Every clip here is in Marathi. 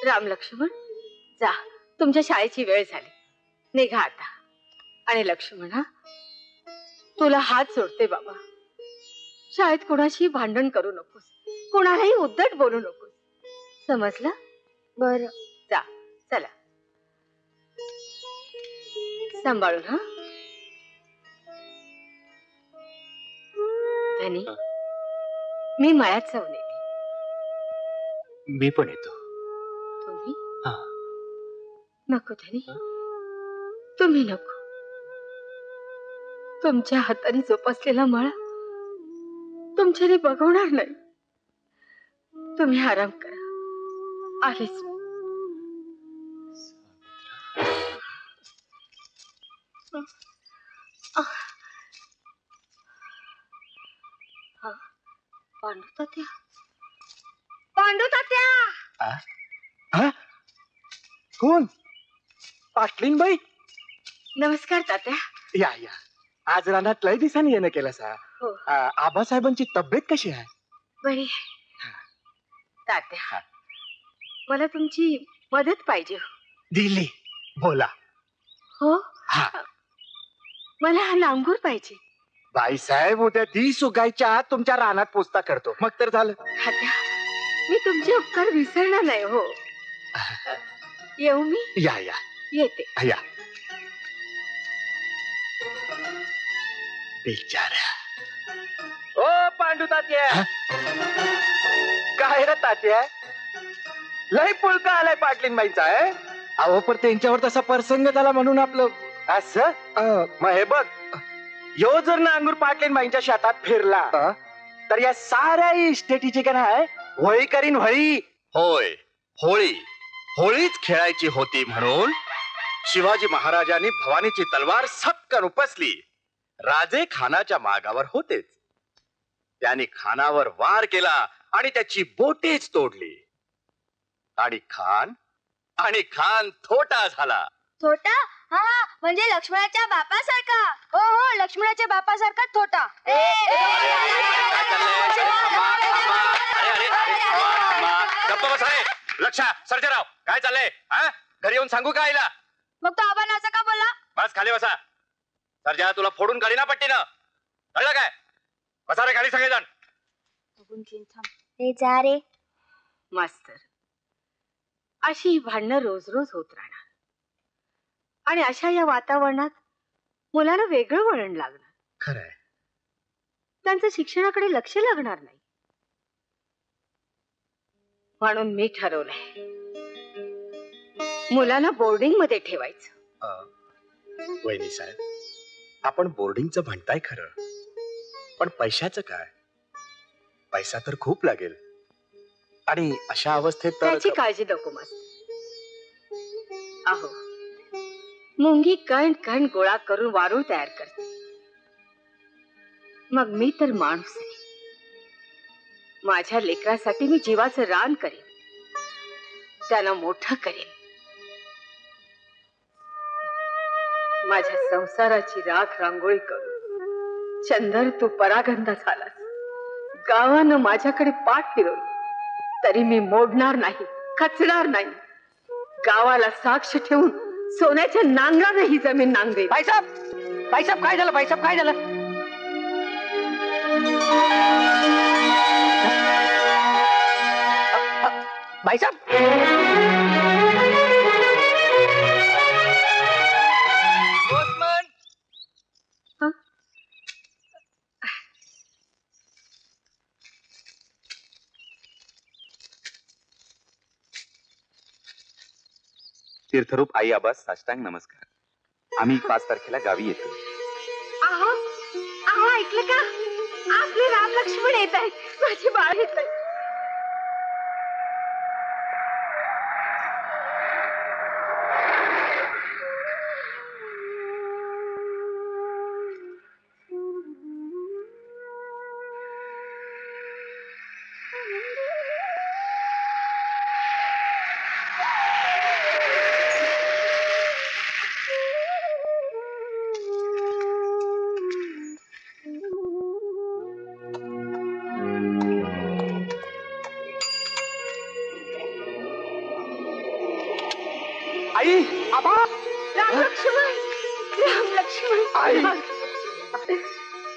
राम लक्ष्मण जा, तुमच्या शाळेची वेळ झाली, निघा आता. आणि लक्ष्मणा, तुला हात जोडते बाबा, शाळेत कोणाशी भांडण करू नकोस, कोणालाही उद्धट बोलू नकोस, समजलं? बर, जा, चला, सांभाळून. हा धनी, मी मळ्यात जाऊन येते. मी पण येतो. तुम्ही? हा. नको धनी, तुम्ही नको. तुमच्या हाताने जोपासलेला मळा तुमच्याने बघवणार नाही. तुम्ही आराम करा, आलेच. पांडू तात्या, पांडू तात्या. कोण? पाटलीनबाई? नमस्कार तात्या. या या, आज रानात लय दिवसांनी येणं केलं सा. हो. आबासाहेबांची तब्येत कशी आहे? बरी. तात्या, मला तुमची मदत पाहिजे. दिली, बोला. हो, हा. मला हा नांगूर पाहिजे. बाईसाहेब, उद्या दिस उगायच्या आत तुमच्या रानात पोचता करतो, मग तर झालं. तात्या, मी तुमचे उपकार विसरणार नाही. हो, येऊ मी? या या, येते. या. बिचाऱ्या. ओ पांडू तात्या, काय रे तात्या, लय पुळका आलाय पाटलीनबाईचा आहे. अहो, पण त्यांच्यावर तसा प्रसंग झाला म्हणून आपलं असं. मग हे बघ, यो जर नांगूर पाटलीनबाईंच्या शेतात फिरला तर या साऱ्या इस्टेटीची का नाही होळी करीन, होळी. होय, होळी. होळीच खेळायची होती म्हणून शिवाजी महाराजांनी भवानीची तलवार सटकन उपसली. राजे खानाच्या मागावर होतेच, त्यांनी खानावर वार केला आणि त्याची बोटेच तोडली. आणि खान थोटा झाला. थोटा? हा, म्हणजे लक्ष्मणाच्या बापासारखा. हो हो, लक्ष्मणाच्या बापासारखा थोटा. गप्प बसा रे. लक्षा, सर्जेराव, काय चाललंय? घरी येऊन सांगू का आईला? मग तो आबा नाचा का बोला? बस खाली बसा. सर्जा, तुला फोडून काढी ना पट्टीनं, कळलं काय? बसा रे खाली सगळेजण. रे जा रे. मास्तर, अशी ही भांडणं रोज रोज होत राहणार आणि अशा या वातावरणात मुलाला वेगळं वळण लागणार. खरंय. त्यांचं शिक्षणाकडे लक्ष लागणार नाही. म्हणून मी ठरवलंय, मुलाला बोर्डिंग मध्ये ठेवायचं. वहिनी साहेब, आपण बोर्डिंगचं म्हणताय खरं, पण पैशाचं काय? पैसा तर खूप लागेल आणि अशा अवस्थेत त्याची काळजी नको मास्तर. अहो, मुंगी कण कण गोळा करून वारूळ तयार करते, मग मी तर माणूस आहे. माझ्या लेकरासाठी मी जीवाचं रान करेन, त्याला मोठं करेन. माझ्या संसाराची राख रांगोळी करून चंदर तू परागंधा झालास. गावानं माझ्याकडे पाठ फिरवली तरी मी मोडणार नाही, खचणार नाही. गावाला साक्ष ठेवून सोन्याच्या नांगराने जमीन नांगरेल. बाईसाहेब, बाईसाहेब, काय झालं? बाईसाहेब, काय झालं? बाईसाहेब, तीर्थरूप आई आबास साष्टांग नमस्कार. आम्ही 5 तारखेला गावी येतो. आहो, आहो, ऐकलं का? आपले राम लक्ष्मण येत आहेत, माझे बाळ येत आहे. आई राम लक्ष्मण राम लक्ष्मण आई.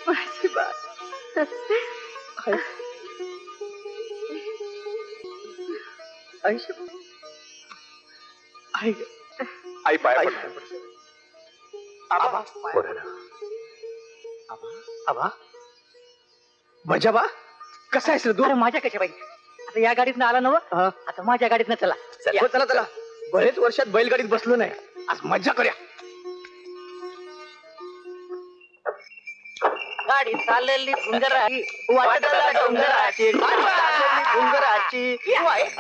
माझी बा आई आई पाया पडतो. आबा आबा मजाबा कसा आहेस रे तू? अरे माझ्या कशा बाई आता या गाडीतनं आला नव आता माझ्या गाडीतनं चला हो, चला चला बरेच वर्षात बैलगाडीत बसलो नाही, आज मज्जा करूया. गाडी चाललेली डोंगराची वाटत डोंगराची गाडी चाललेली डोंगराची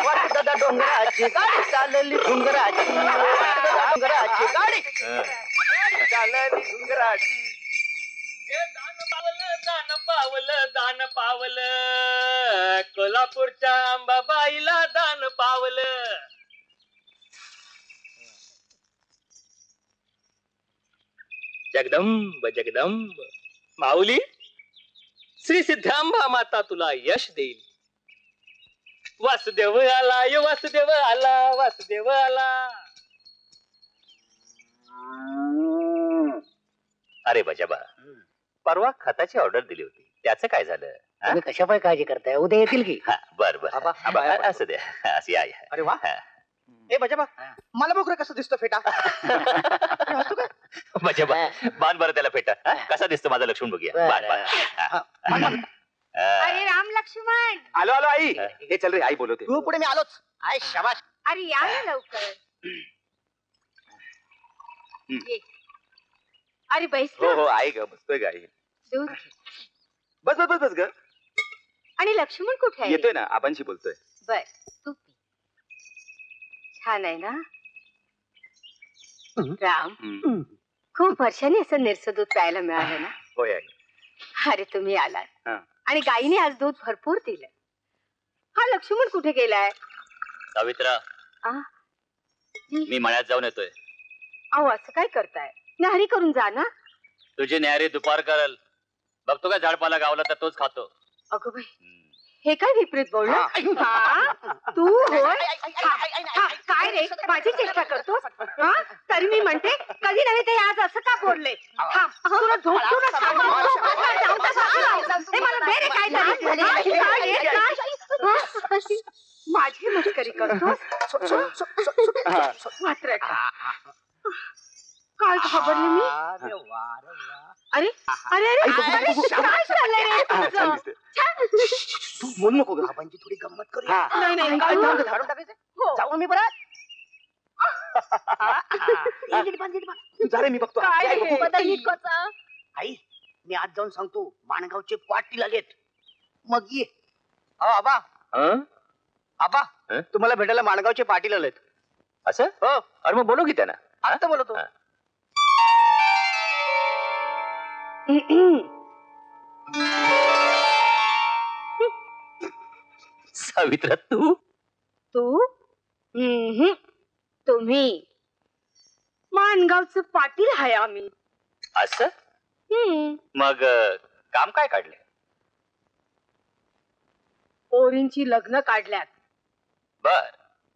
वाटत डोंगराची गाडी चाललेली डोंगराची डोंगराची गाडी चालली डोंगराची. दान पावलं कोल्हापूरच्या अंबाबाईला दान पावलं. जगदंब जगदंब माऊली श्री सिद्धांबा माता तुला यश देईल. वासुदेव आला यो वासुदेव आला वासुदेव आला. अरे बजाबा परवा खताची ऑर्डर दिली होती त्याचं काय झालं? तुम्ही कशा पाय काळजी करताय उद्या येतील की बर बर आबा, आबा, आबा. असं द्या असं या या. अरे वा ए बजाबा मला बघ रे कसं दिसतो फेटा. बजाबा बांध बरं त्याला फेटा. कसा दिसतो माझा लक्ष्मण बघूया. बांध बांध. अरे राम लक्ष्मण आलो आलो आई. हे चल रे आई बोलवते. तू पुढे मी आलोच आय शाबाश. अरे या ना लवकर ये. अरे बैस हो ना. हो आई ग बसतोय गाई. दूध घे. बस बस बस बस ग. आणि लक्ष्मण कुठे आहे? येतोय ना आबांशी बोलतोय. बर तू पी. छान आहे ना राम? हम्म. खूप वर्षांनी असं निरस दूध प्यायला मिळालं ना. होय आई. अरे तुम्ही आलात हा. आणि गाईने आज दूध भरपूर दिलं. हा लक्ष्मण कुठे गेलाय? सावित्रा आ? मी मळ्यात जाऊन येतोय. अहो असं काय करताय? न्याहारी करून जा ना. तुझी न्यारी दुपार करल. बघतो का झाडपाला गावला तर तोच खातो. अगं बाई हे काय विपरीत बोलणं? हा? तू होय? काय रे माझी चेष्टा करतोस? हा? तरी मी म्हणते कधी नव्हे ते आज असं का बोलले? थांब, तुला झोपतो ना सांग. जाऊन तर बघ. हे मला दे रे काहीतरी. हा? काय रे, काय? हा? माझी मस्करी करतोस? मात्र काय घाबरले मी? अरे अरे अरे अरे, काय चाललंय रे तुझं? तू बोल नको ग आबांची थोडी गंमत करूया. नाही नाही काय अहो. झाडून टाकायचं हो. जाऊ मी परत तू जा रे मी बघतो. काय आई, हे? बघू. आई मी आज जाऊन सांगतो माणगावचे पाटील आलेत मग ये. आबा हं? आबा हं? तुम्हाला भेटायला माणगावचे पाटील आलेत. असं हो अरे मग बोलू की त्यांना. आता बोलतो. हा. सावित्रा तू तू तुम्ही माणगावचं पाटील आहे आम्ही. असं हम्म. मग काम काय काढले? पोरींची लग्न काढल्यात. बर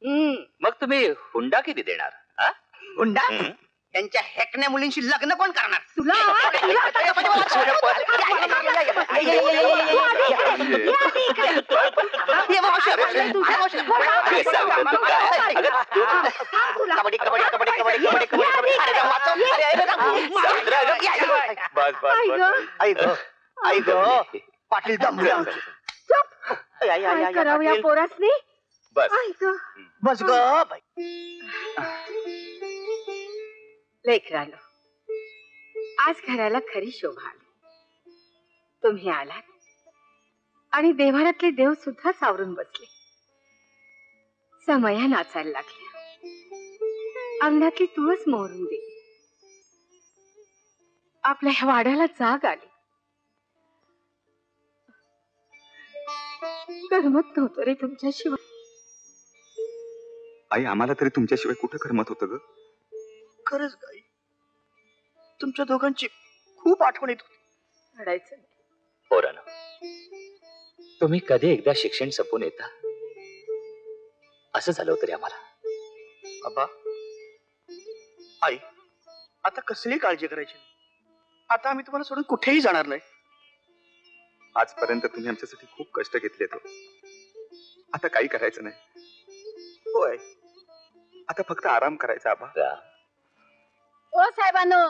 हम्म. मग तुम्ही हुंडा किती देणार? हा? हुंडा हं? त्यांच्या हेकण्या मुलींशी लग्न कोण करणार? तुला हे सावित्रा तू काय? अगं, कबड्डी कबड्डी कबड्डी कबड्डी कबड्डी कबड्डी अरे जा, वाचव. अरे, अरे, सावित्रा, अगं. बस बस आई बस गं. आई ग आई ग पाटील दमले आमचे. आई, आई, आई, काय आई, करावं या पाटील. पोरासनी? बस आई गं. बस ग बाई. लेकरानो आज घराला खरी शोभा आली. तुम्ही आलात आणि देव्हारातले देव सुद्धा सावरून बसले. समया नाचायला लागल्या. अंगणातली तुळस मोहरून गेली. आपल्या ह्या वाड्याला जाग आली. करमत नव्हतं रे तुमच्याशिवाय. आई आम्हाला तरी तुमच्याशिवाय कुठं करमत होतं ग. खरंच गाई तुमच्या दोघांची खूप आठवण येत होती. रडायचं नाही. पोरानो तुम्ही कधी एकदा शिक्षण संपून येता असं झालं होतं रे आम्हाला. बाबा आई आता कसली काळजी करायची नाही. आता आम्ही तुम्हाला सोडून कुठेही जाणार नाही. आजपर्यंत तुम्ही आमच्यासाठी खूप कष्ट घेतले तो. आता काही करायचं नाही. होय. आता फक्त आराम करायचा आबा. ओ साहेबांनो